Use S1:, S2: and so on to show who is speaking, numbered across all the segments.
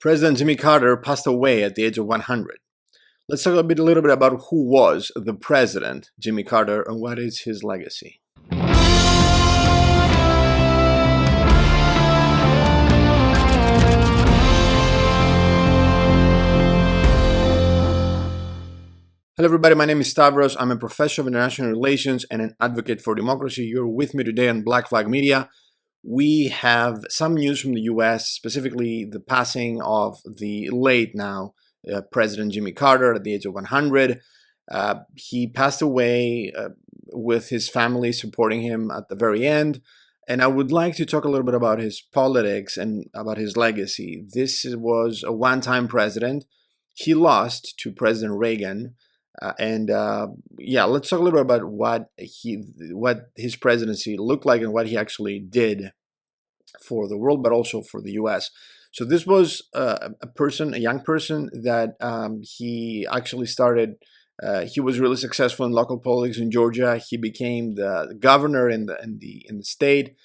S1: President Jimmy Carter passed away at the age of 100. Let's talk a little bit about who was the president, Jimmy Carter, and what is his legacy. Hello everybody, my name is Stavros. I'm a professor of international relations and an advocate for democracy. You're with me today on Black Flag Media. We have some news from the US, specifically the passing of the late now President Jimmy Carter at the age of 100. He passed away with his family supporting him at the very end. And I would like to talk a little bit about his politics and about his legacy. This was a one-time president. He lost to President Reagan. Let's talk a little bit about what his presidency looked like and what he actually did for the world, but also for the U.S. So this was a young person that he actually started. He was really successful in local politics in Georgia. He became the governor in the state,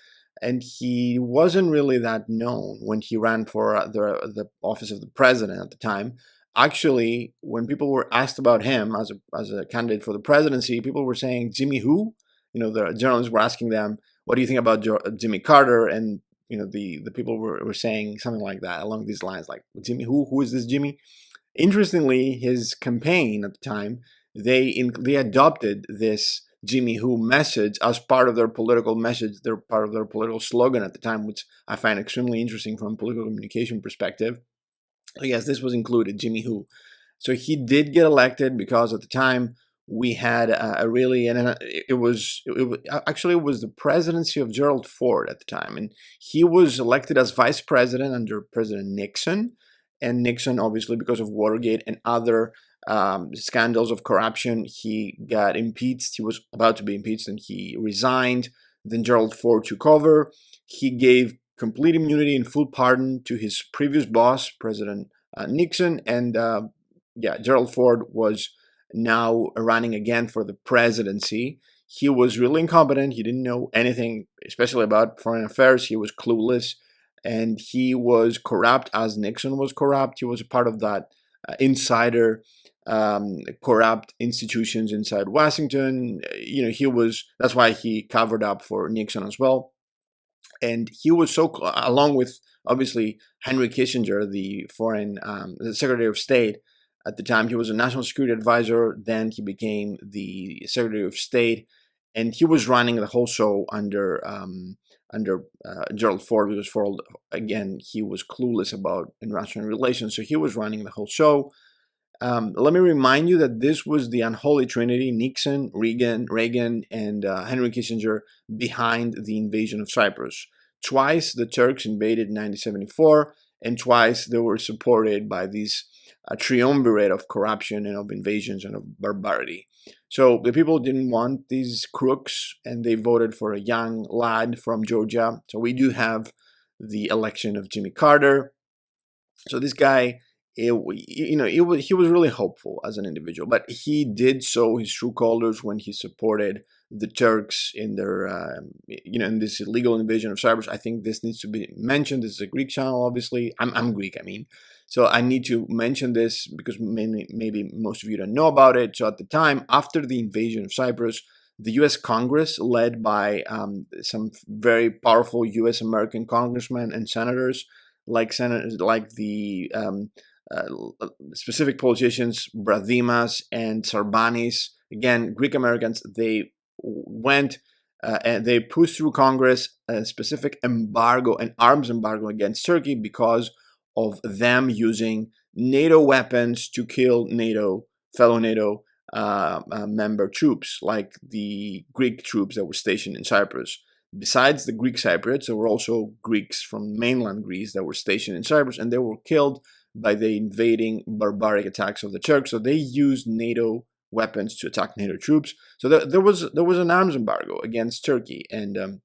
S1: and he wasn't really that known when he ran for the office of the president at the time. Actually, when people were asked about him as a candidate for the presidency, people were saying, Jimmy who? The journalists were asking them, what do you think about Jimmy Carter? And, the people were saying something like that, along these lines, like, Jimmy who? Who is this Jimmy? Interestingly, his campaign at the time, they adopted this Jimmy who message as part of their political message. They're part of their political slogan at the time, which I find extremely interesting from a political communication perspective. So yes, this was included, Jimmy who. So he did get elected because at the time we had it was the presidency of Gerald Ford at the time, and he was elected as vice president under President Nixon. And Nixon, obviously, because of Watergate and other scandals of corruption, he got impeached. He was about to be impeached, and he resigned. Then Gerald Ford took over. He gave complete immunity and full pardon to his previous boss, President Nixon. And Gerald Ford was now running again for the presidency. He was really incompetent. He didn't know anything, especially about foreign affairs. He was clueless, and he was corrupt as Nixon was corrupt. He was a part of that insider corrupt institutions inside Washington. That's why he covered up for Nixon as well. And he was along with, obviously, Henry Kissinger, the Secretary of State at the time. He was a national security advisor. Then he became the Secretary of State, and he was running the whole show under Gerald Ford, because Ford, again, he was clueless about international relations, so he was running the whole show. Let me remind you that this was the unholy trinity: Nixon, Reagan, and Henry Kissinger behind the invasion of Cyprus. Twice the Turks invaded in 1974, and twice they were supported by this triumvirate of corruption and of invasions and of barbarity. So the people didn't want these crooks, and they voted for a young lad from Georgia. So we do have the election of Jimmy Carter. So this guy, he was really hopeful as an individual, but he did show his true colors when he supported the Turks in their, in this illegal invasion of Cyprus. I think this needs to be mentioned. This is a Greek channel, obviously. I'm Greek, so I need to mention this because maybe most of you don't know about it. So at the time, after the invasion of Cyprus, the U.S. Congress, led by some very powerful U.S. American congressmen and senators, like the specific politicians, Bradimas and Sarbanis, again, Greek Americans, they went and they pushed through Congress a specific embargo, an arms embargo against Turkey, because of them using NATO weapons to kill fellow NATO member troops, like the Greek troops that were stationed in Cyprus. Besides the Greek Cypriots, there were also Greeks from mainland Greece that were stationed in Cyprus, and they were killed by the invading barbaric attacks of the Turks. So they used NATO weapons to attack NATO troops. So there was an arms embargo against Turkey, and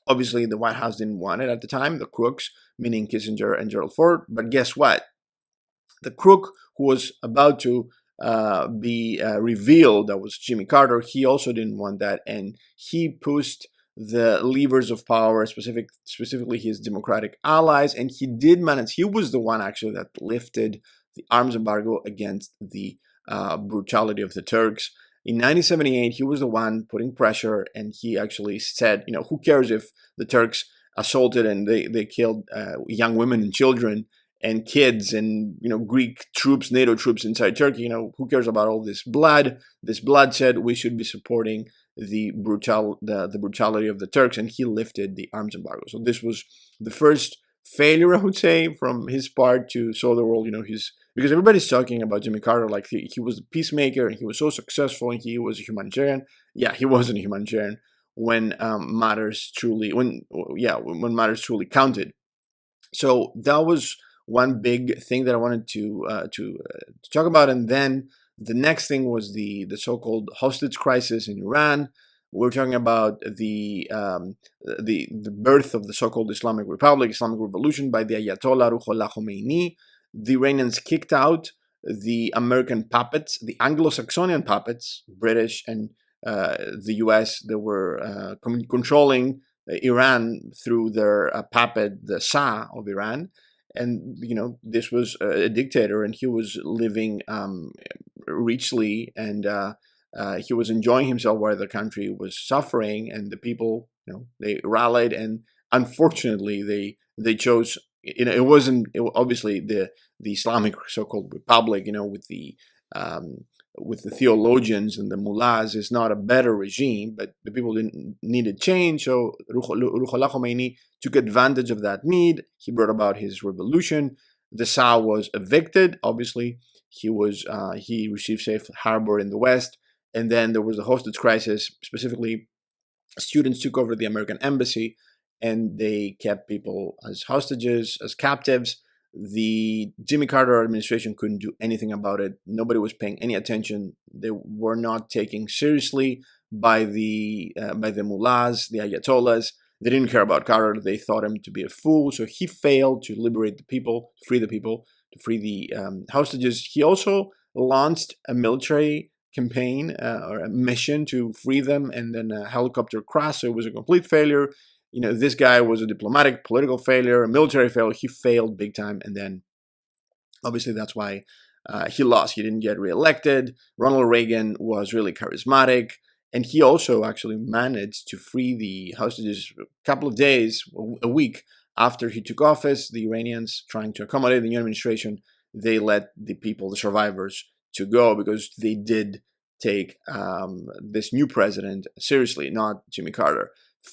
S1: obviously the White House didn't want it at the time, the crooks, meaning Kissinger and Gerald Ford. But guess what? The crook who was about to be revealed, that was Jimmy Carter, he also didn't want that, and he pushed the levers of power, specifically his democratic allies, and he did manage. He was the one actually that lifted the arms embargo against the brutality of the Turks. In 1978, he was the one putting pressure, and he actually said, who cares if the Turks assaulted and they killed young women and children and kids and Greek troops, NATO troops inside Turkey. Who cares about all this blood? This bloodshed. We should be supporting the brutality of the Turks, and he lifted the arms embargo. So this was the first failure, I would say, from his part to show the world, because everybody's talking about Jimmy Carter like he was a peacemaker and he was so successful and he was a humanitarian. Yeah, he wasn't a humanitarian when matters truly matters truly counted. So that was one big thing that I wanted to talk about, and then the next thing was the so-called hostage crisis in Iran. We're talking about the birth of the so-called Islamic Republic, Islamic Revolution by the Ayatollah Ruhollah Khomeini. The Iranians kicked out the American puppets, the Anglo-Saxonian puppets, British and the U.S. that were controlling Iran through their puppet, the Shah of Iran. And this was a dictator, and he was living richly, and he was enjoying himself while the country was suffering, and the people, they rallied, and unfortunately, they chose. It wasn't obviously the Islamic so-called Republic, with the theologians and the mullahs is not a better regime, but the people didn't needed change. So Ruhollah Khomeini took advantage of that need. He brought about his revolution. The Shah was evicted. Obviously, he received safe harbor in the West, and then there was the hostage crisis. Specifically, students took over the American embassy, and they kept people as hostages, as captives. The Jimmy Carter administration couldn't do anything about it. Nobody was paying any attention. They were not taken seriously by the mullahs, the ayatollahs. They didn't care about Carter. They thought him to be a fool. So he failed to liberate the people, free the people, to free the hostages. He also launched a military campaign or a mission to free them, and then a helicopter crash. So it was a complete failure. This guy was a diplomatic, political failure, a military failure. He failed big time, and then obviously that's why he lost. He didn't get reelected. Ronald Reagan was really charismatic, and he also actually managed to free the hostages a couple of days, a week after he took office. The Iranians, trying to accommodate the new administration, they let the people, the survivors, to go because they did take this new president seriously, not Jimmy Carter.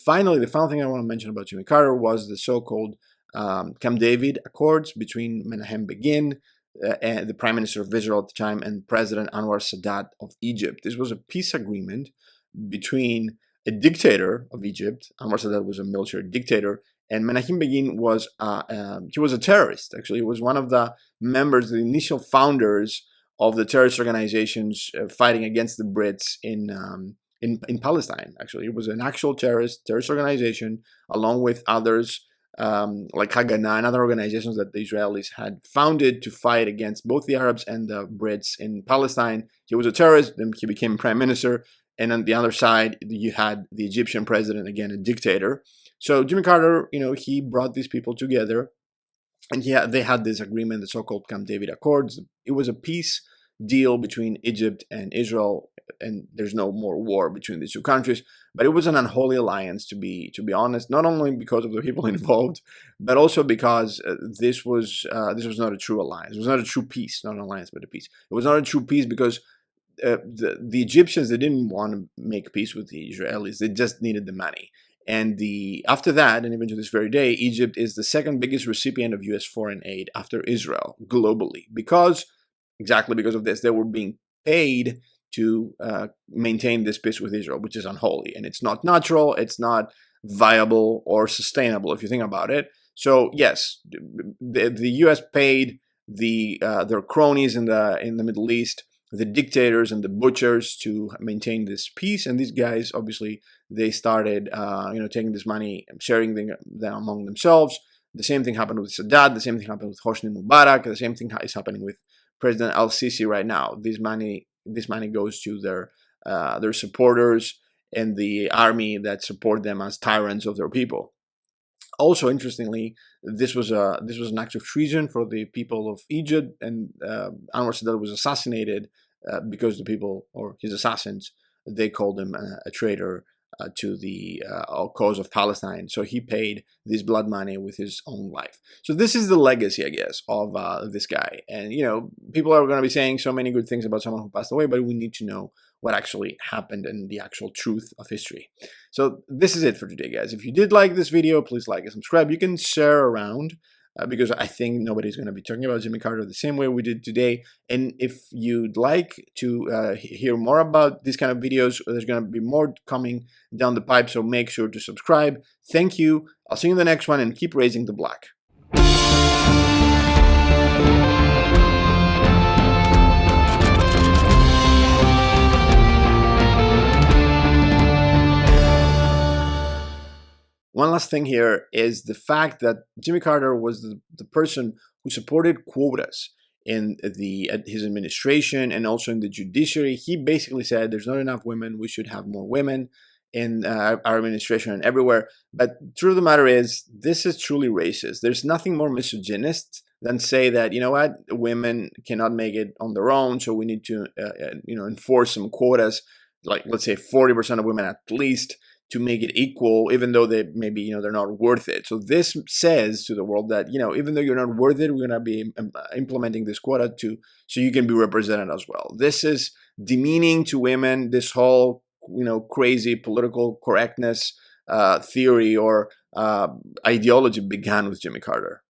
S1: Finally, the final thing I want to mention about Jimmy Carter was the so-called Camp David Accords between Menachem Begin, and the Prime Minister of Israel at the time, and President Anwar Sadat of Egypt. This was a peace agreement between a dictator of Egypt. Anwar Sadat was a military dictator, and Menachem Begin was he was a terrorist. Actually, he was one of the members, the initial founders of the terrorist organizations fighting against the Brits in Palestine. Actually, it was an actual terrorist organization, along with others like Haganah and other organizations that the Israelis had founded to fight against both the Arabs and the Brits in Palestine. He was a terrorist, then he became prime minister, and on the other side, you had the Egyptian president, again, a dictator. So Jimmy Carter, he brought these people together, and they had this agreement, the so-called Camp David Accords. It was a peace deal between Egypt and Israel, and there's no more war between the two countries. But it was an unholy alliance, to be honest. Not only because of the people involved, but also because this was not a true alliance. It was not a true peace, not an alliance, but a peace. It was not a true peace because the Egyptians, they didn't want to make peace with the Israelis. They just needed the money. And after that, and even to this very day, Egypt is the second biggest recipient of U.S. foreign aid after Israel globally, exactly because of this. They were being paid to maintain this peace with Israel, which is unholy, and it's not natural, it's not viable or sustainable if you think about it. So yes, the U.S. paid their cronies in the Middle East, the dictators and the butchers, to maintain this peace, and these guys obviously they started taking this money and sharing them among themselves. The same thing happened with Sadat. The same thing happened with Hosni Mubarak. The same thing is happening with President Al-Sisi right now. This money goes to their supporters, and the army that support them as tyrants of their people. Also, interestingly, this was an act of treason for the people of Egypt, and Anwar Sadat was assassinated because the people, or his assassins, they called him a traitor to the cause of Palestine. So he paid this blood money with his own life. So this is the legacy, I guess, of this guy. And people are going to be saying so many good things about someone who passed away, but we need to know what actually happened and the actual truth of history. So this is it for today, guys. If you did like this video, please like and subscribe. You can share around because I think nobody's going to be talking about Jimmy Carter the same way we did today. And if you'd like to hear more about these kind of videos, there's going to be more coming down the pipe, so make sure to subscribe. Thank you. I'll see you in the next one, and keep raising the black. One last thing here is the fact that Jimmy Carter was the person who supported quotas in his administration and also in the judiciary. He basically said there's not enough women, we should have more women in our administration and everywhere. But the truth of the matter is, this is truly racist. There's nothing more misogynist than say that, you know what, women cannot make it on their own, so we need to enforce some quotas, like let's say 40% of women at least, to make it equal, even though they maybe they're not worth it. So this says to the world that even though you're not worth it, we're gonna be implementing this quota so you can be represented as well. This is demeaning to women. This whole crazy political correctness theory or ideology began with Jimmy Carter.